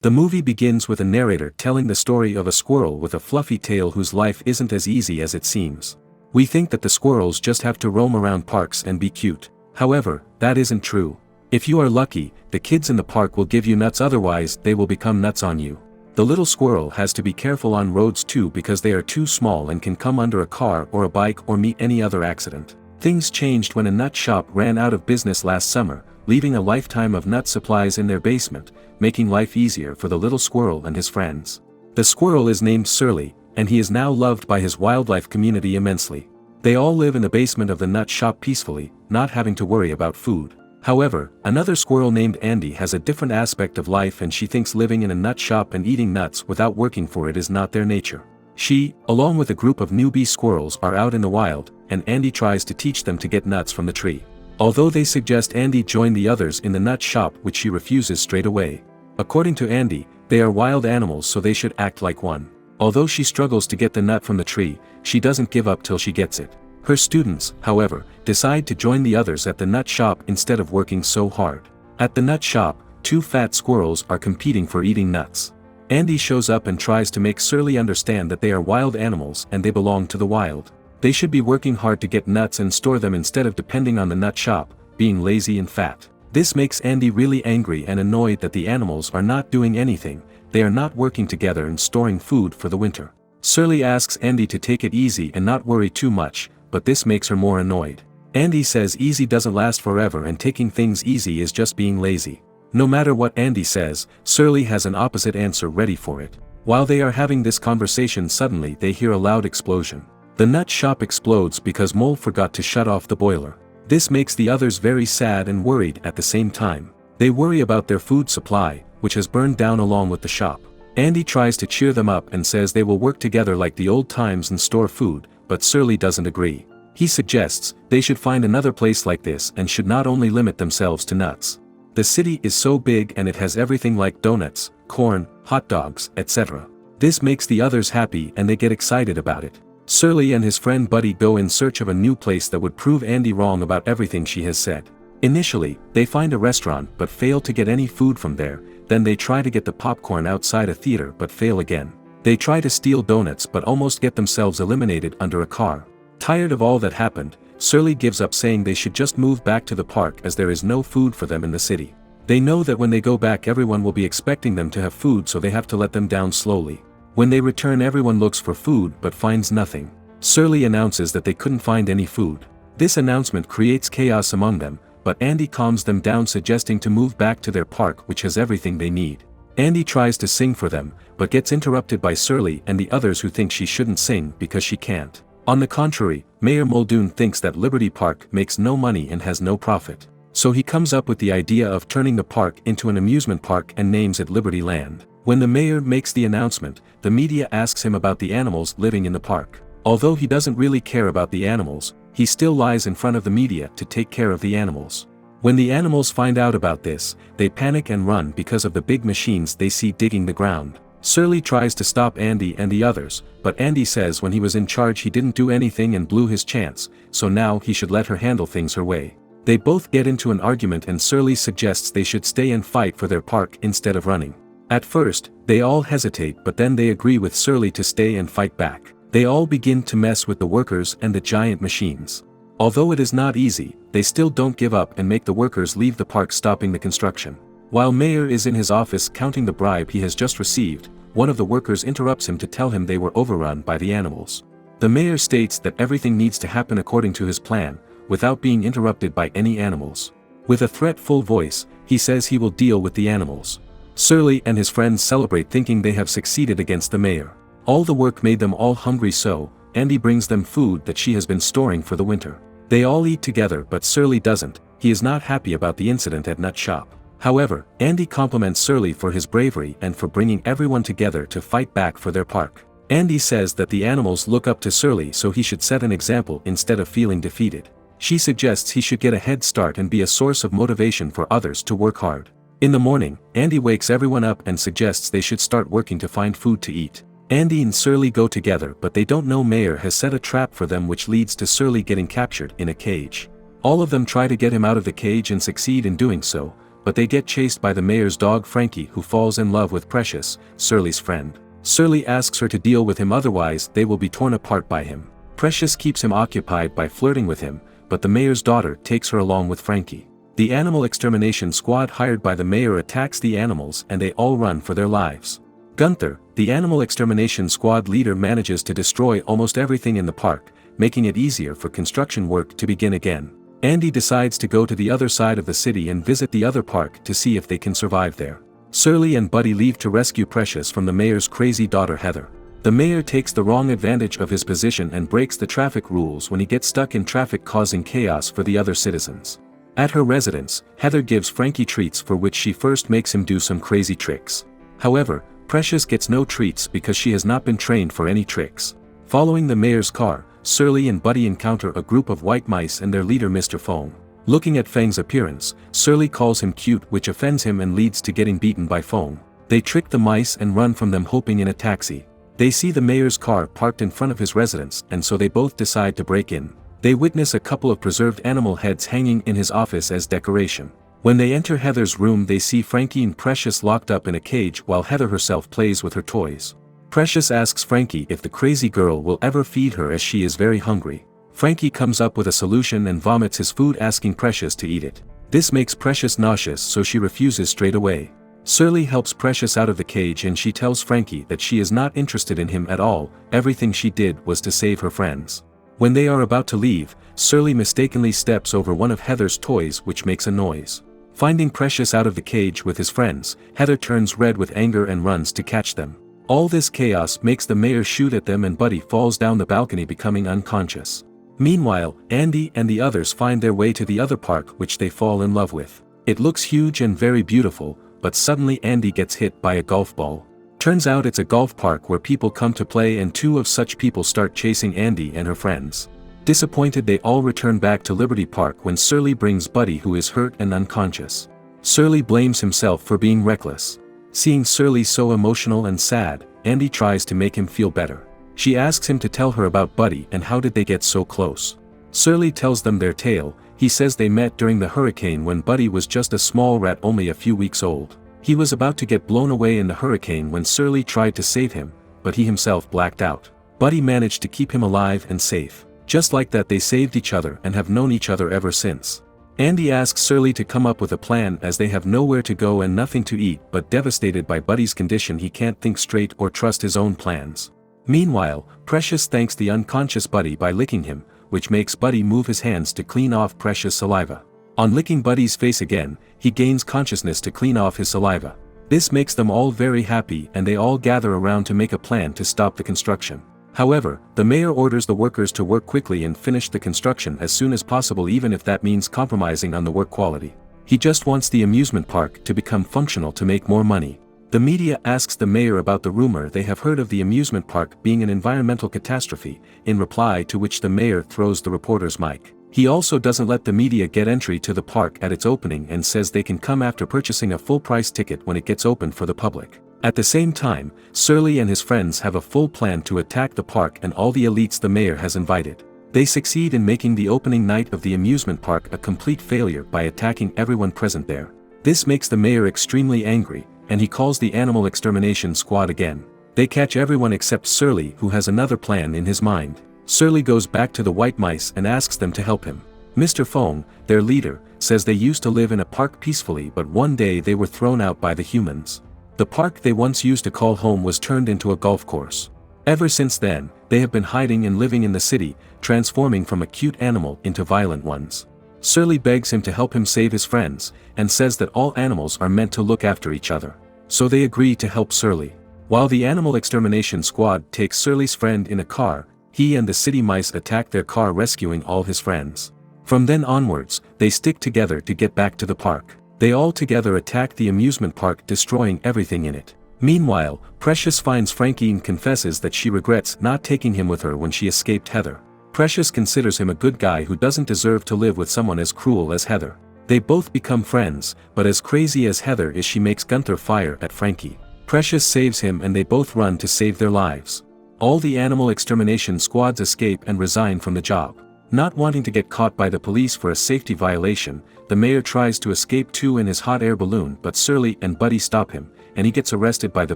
The movie begins with a narrator telling the story of a squirrel with a fluffy tail whose life isn't as easy as it seems. We think that the squirrels just have to roam around parks and be cute. However, that isn't true. If you are lucky, the kids in the park will give you nuts, otherwise they will become nuts on you. The little squirrel has to be careful on roads too because they are too small and can come under a car or a bike or meet any other accident. Things changed when a nut shop ran out of business last summer, leaving a lifetime of nut supplies in their basement, making life easier for the little squirrel and his friends. The squirrel is named Surly, and he is now loved by his wildlife community immensely. They all live in the basement of the nut shop peacefully, not having to worry about food. However, another squirrel named Andy has a different aspect of life, and she thinks living in a nut shop and eating nuts without working for it is not their nature. She, along with a group of newbie squirrels, are out in the wild, and Andy tries to teach them to get nuts from the tree. Although they suggest Andy join the others in the nut shop, which she refuses straight away. According to Andy, they are wild animals, so they should act like one. Although she struggles to get the nut from the tree, she doesn't give up till she gets it. Her students, however, decide to join the others at the nut shop instead of working so hard. At the nut shop, two fat squirrels are competing for eating nuts. Andy shows up and tries to make Surly understand that they are wild animals and they belong to the wild. They should be working hard to get nuts and store them instead of depending on the nut shop, being lazy and fat. This makes Andy really angry and annoyed that the animals are not doing anything. They are not working together and storing food for the winter. Surly asks Andy to take it easy and not worry too much, but this makes her more annoyed. Andy says easy doesn't last forever and taking things easy is just being lazy. No matter what Andy says, Surly has an opposite answer ready for it. While they are having this conversation, suddenly they hear a loud explosion. The nut shop explodes because Mole forgot to shut off the boiler. This makes the others very sad and worried at the same time. They worry about their food supply, which has burned down along with the shop. Andy tries to cheer them up and says they will work together like the old times and store food, but Surly doesn't agree. He suggests they should find another place like this and should not only limit themselves to nuts. The city is so big and it has everything like donuts, corn, hot dogs, etc. This makes the others happy and they get excited about it. Surly and his friend Buddy go in search of a new place that would prove Andy wrong about everything she has said. Initially, they find a restaurant but fail to get any food from there. Then they try to get the popcorn outside a theater but fail again. They try to steal donuts but almost get themselves eliminated under a car. Tired of all that happened, Surly gives up, saying they should just move back to the park as there is no food for them in the city. They know that when they go back everyone will be expecting them to have food, so they have to let them down slowly. When they return, everyone looks for food but finds nothing. Surly announces that they couldn't find any food. This announcement creates chaos among them, but Andy calms them down, suggesting to move back to their park, which has everything they need. Andy tries to sing for them, but gets interrupted by Surly and the others, who think she shouldn't sing because she can't. On the contrary, Mayor Muldoon thinks that Liberty Park makes no money and has no profit. So he comes up with the idea of turning the park into an amusement park and names it Liberty Land. When the mayor makes the announcement, the media asks him about the animals living in the park. Although he doesn't really care about the animals, he still lies in front of the media to take care of the animals. When the animals find out about this, they panic and run because of the big machines they see digging the ground. Surly tries to stop Andy and the others, but Andy says when he was in charge he didn't do anything and blew his chance, so now he should let her handle things her way. They both get into an argument and Surly suggests they should stay and fight for their park instead of running. At first, they all hesitate, but then they agree with Surly to stay and fight back. They all begin to mess with the workers and the giant machines. Although it is not easy, they still don't give up and make the workers leave the park, stopping the construction. While Mayor is in his office counting the bribe he has just received, one of the workers interrupts him to tell him they were overrun by the animals. The mayor states that everything needs to happen according to his plan, without being interrupted by any animals. With a threatful voice, he says he will deal with the animals. Surly and his friends celebrate, thinking they have succeeded against the mayor. All the work made them all hungry, so Andy brings them food that she has been storing for the winter. They all eat together, but Surly doesn't. He is not happy about the incident at Nut Shop. However, Andy compliments Surly for his bravery and for bringing everyone together to fight back for their park. Andy says that the animals look up to Surly, so he should set an example instead of feeling defeated. She suggests he should get a head start and be a source of motivation for others to work hard. In the morning, Andy wakes everyone up and suggests they should start working to find food to eat. Andy and Surly go together, but they don't know Mayor has set a trap for them, which leads to Surly getting captured in a cage. All of them try to get him out of the cage and succeed in doing so, but they get chased by the mayor's dog Frankie, who falls in love with Precious, Surly's friend. Surly asks her to deal with him, otherwise they will be torn apart by him. Precious keeps him occupied by flirting with him, but the mayor's daughter takes her along with Frankie. The animal extermination squad hired by the mayor attacks the animals and they all run for their lives. Gunther, the animal extermination squad leader, manages to destroy almost everything in the park, making it easier for construction work to begin again. Andy decides to go to the other side of the city and visit the other park to see if they can survive there. Surly and Buddy leave to rescue Precious from the mayor's crazy daughter Heather. The mayor takes the wrong advantage of his position and breaks the traffic rules when he gets stuck in traffic, causing chaos for the other citizens. At her residence, Heather gives Frankie treats, for which she first makes him do some crazy tricks. However, Precious gets no treats because she has not been trained for any tricks. Following the mayor's car, Surly and Buddy encounter a group of white mice and their leader Mr. Fong. Looking at Fang's appearance, Surly calls him cute, which offends him and leads to getting beaten by Fong. They trick the mice and run from them, hoping in a taxi. They see the mayor's car parked in front of his residence, and so they both decide to break in. They witness a couple of preserved animal heads hanging in his office as decoration. When they enter Heather's room, they see Frankie and Precious locked up in a cage while Heather herself plays with her toys. Precious asks Frankie if the crazy girl will ever feed her, as she is very hungry. Frankie comes up with a solution and vomits his food, asking Precious to eat it. This makes Precious nauseous, so she refuses straight away. Surly helps Precious out of the cage and she tells Frankie that she is not interested in him at all, everything she did was to save her friends. When they are about to leave, Surly mistakenly steps over one of Heather's toys, which makes a noise. Finding Precious out of the cage with his friends, Heather turns red with anger and runs to catch them. All this chaos makes the mayor shoot at them and Buddy falls down the balcony, becoming unconscious. Meanwhile, Andy and the others find their way to the other park, which they fall in love with. It looks huge and very beautiful, but suddenly Andy gets hit by a golf ball. Turns out it's a golf park where people come to play, and two of such people start chasing Andy and her friends. Disappointed, they all return back to Liberty Park when Surly brings Buddy, who is hurt and unconscious. Surly blames himself for being reckless. Seeing Surly so emotional and sad, Andy tries to make him feel better. She asks him to tell her about Buddy and how did they get so close. Surly tells them their tale. He says they met during the hurricane when Buddy was just a small rat, only a few weeks old. He was about to get blown away in the hurricane when Surly tried to save him, but he himself blacked out. Buddy managed to keep him alive and safe. Just like that, they saved each other and have known each other ever since. Andy asks Surly to come up with a plan, as they have nowhere to go and nothing to eat, but devastated by Buddy's condition, he can't think straight or trust his own plans. Meanwhile, Precious thanks the unconscious Buddy by licking him, which makes Buddy move his hands to clean off Precious' saliva. On licking Buddy's face again, he gains consciousness to clean off his saliva. This makes them all very happy and they all gather around to make a plan to stop the construction. However, the mayor orders the workers to work quickly and finish the construction as soon as possible, even if that means compromising on the work quality. He just wants the amusement park to become functional to make more money. The media asks the mayor about the rumor they have heard of the amusement park being an environmental catastrophe, in reply to which the mayor throws the reporter's mic. He also doesn't let the media get entry to the park at its opening and says they can come after purchasing a full-price ticket when it gets opened for the public. At the same time, Surly and his friends have a full plan to attack the park and all the elites the mayor has invited. They succeed in making the opening night of the amusement park a complete failure by attacking everyone present there. This makes the mayor extremely angry, and he calls the animal extermination squad again. They catch everyone except Surly, who has another plan in his mind. Surly goes back to the white mice and asks them to help him. Mr. Fong, their leader, says they used to live in a park peacefully, but one day they were thrown out by the humans. The park they once used to call home was turned into a golf course. Ever since then, they have been hiding and living in the city, transforming from a cute animal into violent ones. Surly begs him to help him save his friends, and says that all animals are meant to look after each other. So they agree to help Surly. While the animal extermination squad takes Surly's friend in a car, he and the city mice attack their car, rescuing all his friends. From then onwards, they stick together to get back to the park. They all together attack the amusement park, destroying everything in it. Meanwhile, Precious finds Frankie and confesses that she regrets not taking him with her when she escaped Heather. Precious considers him a good guy who doesn't deserve to live with someone as cruel as Heather. They both become friends, but as crazy as Heather is, she makes Gunther fire at Frankie. Precious saves him and they both run to save their lives. All the animal extermination squads escape and resign from the job. Not wanting to get caught by the police for a safety violation, the mayor tries to escape too in his hot air balloon, but Surly and Buddy stop him, and he gets arrested by the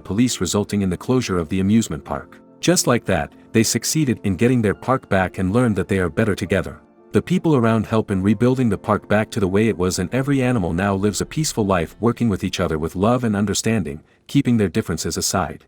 police, resulting in the closure of the amusement park. Just like that, they succeeded in getting their park back and learned that they are better together. The people around help in rebuilding the park back to the way it was, and every animal now lives a peaceful life working with each other with love and understanding, keeping their differences aside.